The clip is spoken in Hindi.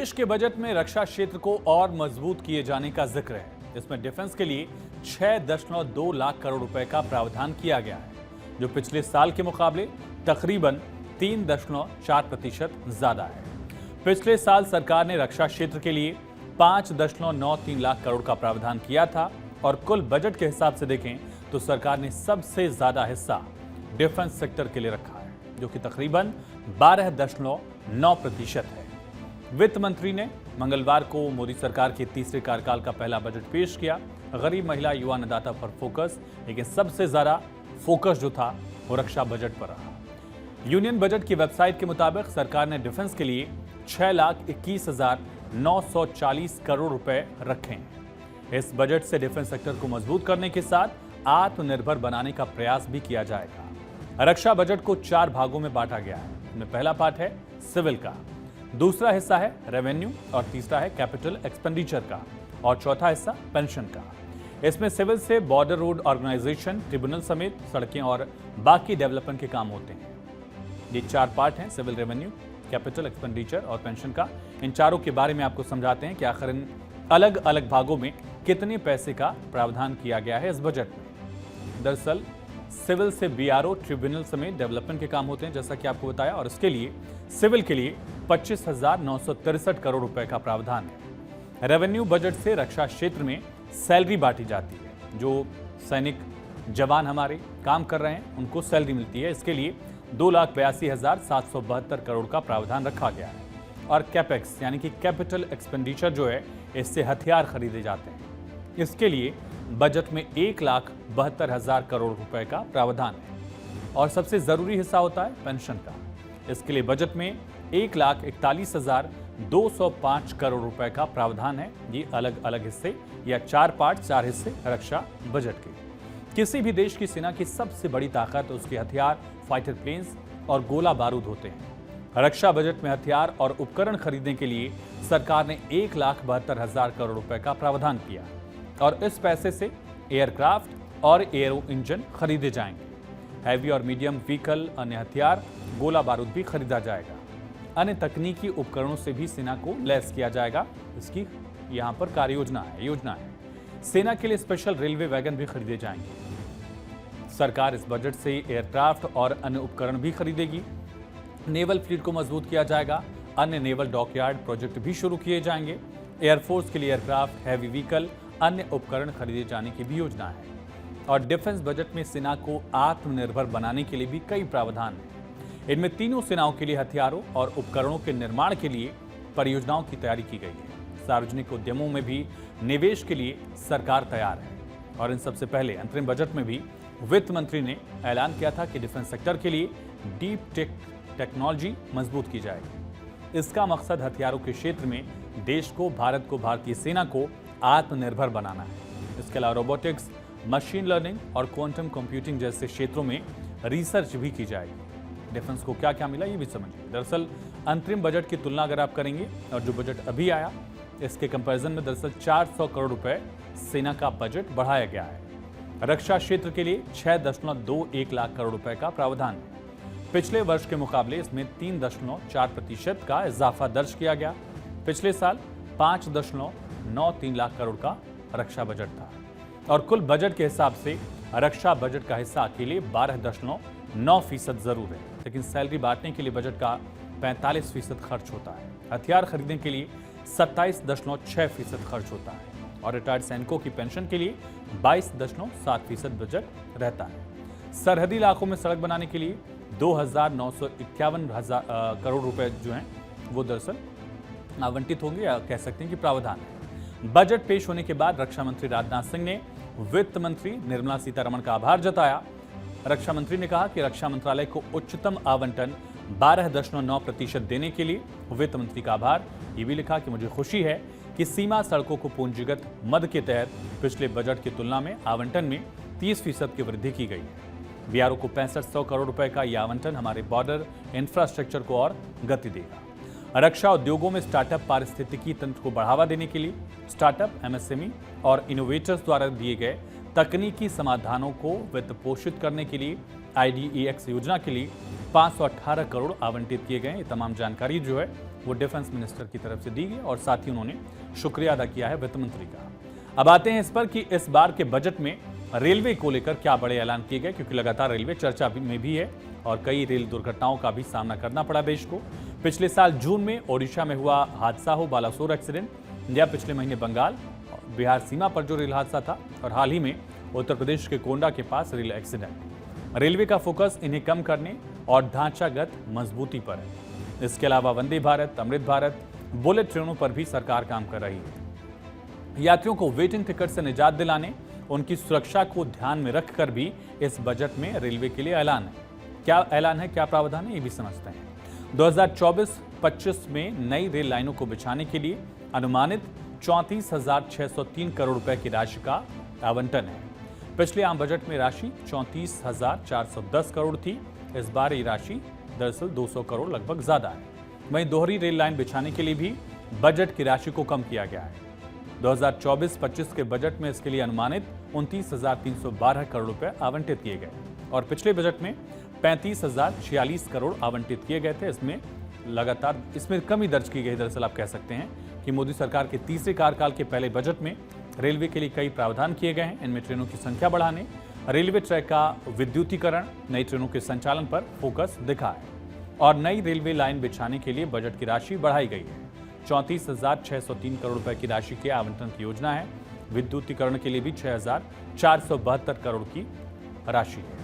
देश के बजट में रक्षा क्षेत्र को और मजबूत किए जाने का जिक्र है। इसमें डिफेंस के लिए 6.2 लाख करोड़ रुपए का प्रावधान किया गया है, जो पिछले साल के मुकाबले तकरीबन 3.4% ज्यादा है। पिछले साल सरकार ने रक्षा क्षेत्र के लिए 5.93 लाख करोड़ का प्रावधान किया था और कुल बजट के हिसाब से देखें तो सरकार ने सबसे ज्यादा हिस्सा डिफेंस सेक्टर के लिए रखा है, जो कि तकरीबन 12.9% है। वित्त मंत्री ने मंगलवार को मोदी सरकार के तीसरे कार्यकाल का पहला बजट पेश किया। गरीब, महिला, युवा, अन्नदाता पर फोकस, लेकिन सबसे ज्यादा फोकस जो था वो रक्षा बजट पर रहा। यूनियन बजट की वेबसाइट के मुताबिक सरकार ने डिफेंस के लिए 6,21,940 करोड़ रुपए रखे हैं। इस बजट से डिफेंस सेक्टर को मजबूत करने के साथ आत्मनिर्भर बनाने का प्रयास भी किया जाएगा। रक्षा बजट को 4 भागों में बांटा गया है। इनमें पहला पार्ट है सिविल का, दूसरा हिस्सा है रेवेन्यू और तीसरा है कैपिटल एक्सपेंडिचर का और चौथा हिस्सा पेंशन का। इसमें सिविल से बॉर्डर रोड ऑर्गेनाइजेशन, ट्रिब्यूनल समेत सड़कें और बाकी डेवलपमेंट के काम होते हैं। ये 4 पार्ट हैं, सिविल, रेवेन्यू, कैपिटल एक्सपेंडिचर और पेंशन का। इन चारों के बारे में आपको समझाते हैं कि आखिर इन अलग अलग भागों में कितने पैसे का प्रावधान किया गया है इस बजट में। दरअसल सिविल से बीआरओ, ट्रिब्यूनल समेत डेवलपमेंट के काम होते हैं, जैसा कि आपको बताया, और इसके लिए सिविल के लिए 25,963 करोड़ रुपए का प्रावधान है। रेवेन्यू बजट से रक्षा क्षेत्र में सैलरी बांटी जाती है। जो सैनिक जवान हमारे काम कर रहे हैं उनको सैलरी मिलती है। इसके लिए 2,82,772 करोड़ का प्रावधान रखा गया है। और कैपेक्स यानी कि कैपिटल एक्सपेंडिचर जो है, इससे हथियार खरीदे जाते हैं। इसके लिए बजट में 1,72,000 करोड़ रुपए का प्रावधान है। और सबसे जरूरी हिस्सा होता है पेंशन का। इसके लिए बजट में 1,41,205 करोड़ रुपए का प्रावधान है। ये अलग अलग हिस्से या 4 पार्ट, 4 हिस्से रक्षा बजट के। किसी भी देश की सेना की सबसे बड़ी ताकत उसके हथियार, फाइटर प्लेन्स और गोला बारूद होते हैं। रक्षा बजट में हथियार और उपकरण खरीदने के लिए सरकार ने 1,72,000 करोड़ रुपए का प्रावधान किया और इस पैसे से एयरक्राफ्ट और एयरो इंजन खरीदे जाएंगे। हैवी और मीडियम व्हीकल, अन्य हथियार, गोला बारूद भी खरीदा जाएगा। अन्य तकनीकी उपकरणों से भी सेना को लैस किया जाएगा। इसकी यहाँ पर कार्य योजना है। सेना के लिए स्पेशल रेलवे वैगन भी खरीदे जाएंगे। सरकार इस बजट से एयरक्राफ्ट और अन्य उपकरण भी खरीदेगी। नेवल फ्लीट को मजबूत किया जाएगा। अन्य नेवल डॉकयार्ड प्रोजेक्ट भी शुरू किए जाएंगे। एयरफोर्स के लिए एयरक्राफ्ट, हैवी व्हीकल, अन्य उपकरण खरीदे जाने की भी योजना है। और डिफेंस बजट में सेना को आत्मनिर्भर बनाने के लिए भी कई प्रावधान हैं। इनमें तीनों सेनाओं के लिए हथियारों और उपकरणों के निर्माण के लिए परियोजनाओं की तैयारी की गई है। सार्वजनिक उद्यमों में भी निवेश के लिए सरकार तैयार है। और इन सबसे पहले अंतरिम बजट में भी वित्त मंत्री ने ऐलान किया था कि डिफेंस सेक्टर के लिए डीप टेक टेक्नोलॉजी मजबूत की जाएगी। इसका मकसद हथियारों के क्षेत्र में देश को, भारत को, भारतीय सेना को आत्मनिर्भर बनाना है। इसके अलावा रोबोटिक्स, मशीन लर्निंग और क्वांटम कंप्यूटिंग जैसे क्षेत्रों में रिसर्च भी की जाएगी। डिफेंस को क्या क्या मिला ये भी समझिए। दरअसल अंतरिम बजट की तुलना अगर आप करेंगे और जो बजट अभी आया, इसके कंपैरिजन में दरअसल 400 करोड़ रुपए सेना का बजट बढ़ाया गया है। रक्षा क्षेत्र के लिए 6.21 लाख करोड़ रुपए का प्रावधान है। पिछले वर्ष के मुकाबले इसमें 3.4% का इजाफा दर्ज किया गया। पिछले साल 5.93 लाख करोड़ का रक्षा बजट था और कुल बजट के हिसाब से रक्षा बजट का हिस्सा अकेले 12.9% जरूर है, लेकिन सैलरी बांटने के लिए बजट का 45% खर्च होता है। हथियार खरीदने के लिए 27.6% खर्च होता है और रिटायर्ड सैनिकों की पेंशन के लिए 22.7% बजट रहता है। सरहदी इलाकों में सड़क बनाने के लिए 2,951 करोड़ रुपए जो हैं वो दरअसल आवंटित होंगे, या कह सकते हैं कि प्रावधान है। बजट पेश होने के बाद रक्षा मंत्री राजनाथ सिंह ने वित्त मंत्री निर्मला सीतारमण का आभार जताया। रक्षा मंत्री ने कहा कि रक्षा मंत्रालय को उच्चतम आवंटन 12.9% देने के लिए वित्त मंत्री का आभार। ये भी लिखा कि मुझे खुशी है कि सीमा सड़कों को पूंजीगत मद के तहत पिछले बजट की तुलना में आवंटन में 30% की वृद्धि की गई है। बीआरओ को 6500 करोड़ रुपए का यह आवंटन हमारे बॉर्डर इंफ्रास्ट्रक्चर को और गति देगा। रक्षा उद्योगों में स्टार्टअप पारिस्थितिकी तंत्र को बढ़ावा देने के लिए स्टार्टअप, एमएसएमई और इनोवेटर्स द्वारा दिए गए तकनीकी समाधानों को वित्त पोषित करने के लिए IDEX योजना के लिए 518 करोड़ आवंटित किए गए। ये तमाम जानकारी जो है वो डिफेंस मिनिस्टर की तरफ से दी गई और साथ ही उन्होंने शुक्रिया अदा किया है वित्त मंत्री का। अब आते हैं इस पर कि इस बार के बजट में रेलवे को लेकर क्या बड़े ऐलान किए गए, क्योंकि लगातार रेलवे चर्चा में भी है और कई रेल दुर्घटनाओं का भी सामना करना पड़ा देश को। पिछले साल जून में ओडिशा में हुआ हादसा हो बालासोर एक्सीडेंट, या पिछले महीने बंगाल बिहार सीमा पर जो रेल हादसा था, और हाल ही में उत्तर प्रदेश के कोंडा के पास रेल एक्सीडेंट। रेलवे का फोकस इन्हें कम करने और ढांचागत मजबूती पर है। इसके अलावा वंदे भारत, अमृत भारत, बुलेट ट्रेनों पर भी सरकार काम कर रही है। यात्रियों को वेटिंग टिकट से निजात दिलाने, उनकी सुरक्षा को ध्यान में रखकर भी इस बजट में रेलवे के लिए ऐलान है। क्या ऐलान है, क्या प्रावधान है, ये भी समझते हैं। 2024-25 में नई रेल लाइनों को बिछाने के लिए अनुमानित 34,603 करोड़ रुपए की राशि का आवंटन है। पिछले आम बजट में राशि 34,410 करोड़ थी। इस बार ये राशि दरअसल 200 करोड़ लगभग ज्यादा है। वहीं दोहरी रेल लाइन बिछाने के लिए भी बजट की राशि को कम किया गया है। 2024-25 के बजट में इसके लिए अनुमानित 29,312 करोड़ रुपए आवंटित किए गए और पिछले बजट में 35,046 करोड़ आवंटित किए गए थे। इसमें कमी दर्ज की गई। दरअसल आप कह सकते हैं कि मोदी सरकार के तीसरे कार्यकाल के पहले बजट में रेलवे के लिए कई प्रावधान किए गए हैं। इनमें ट्रेनों की संख्या बढ़ाने, रेलवे ट्रैक का विद्युतीकरण, नई ट्रेनों के संचालन पर फोकस दिखा है और नई रेलवे लाइन बिछाने के लिए बजट की राशि बढ़ाई गई है। 34,603 करोड़ रुपए की राशि के आवंटन की योजना है। विद्युतीकरण के लिए भी 6,472 करोड़ की राशि है।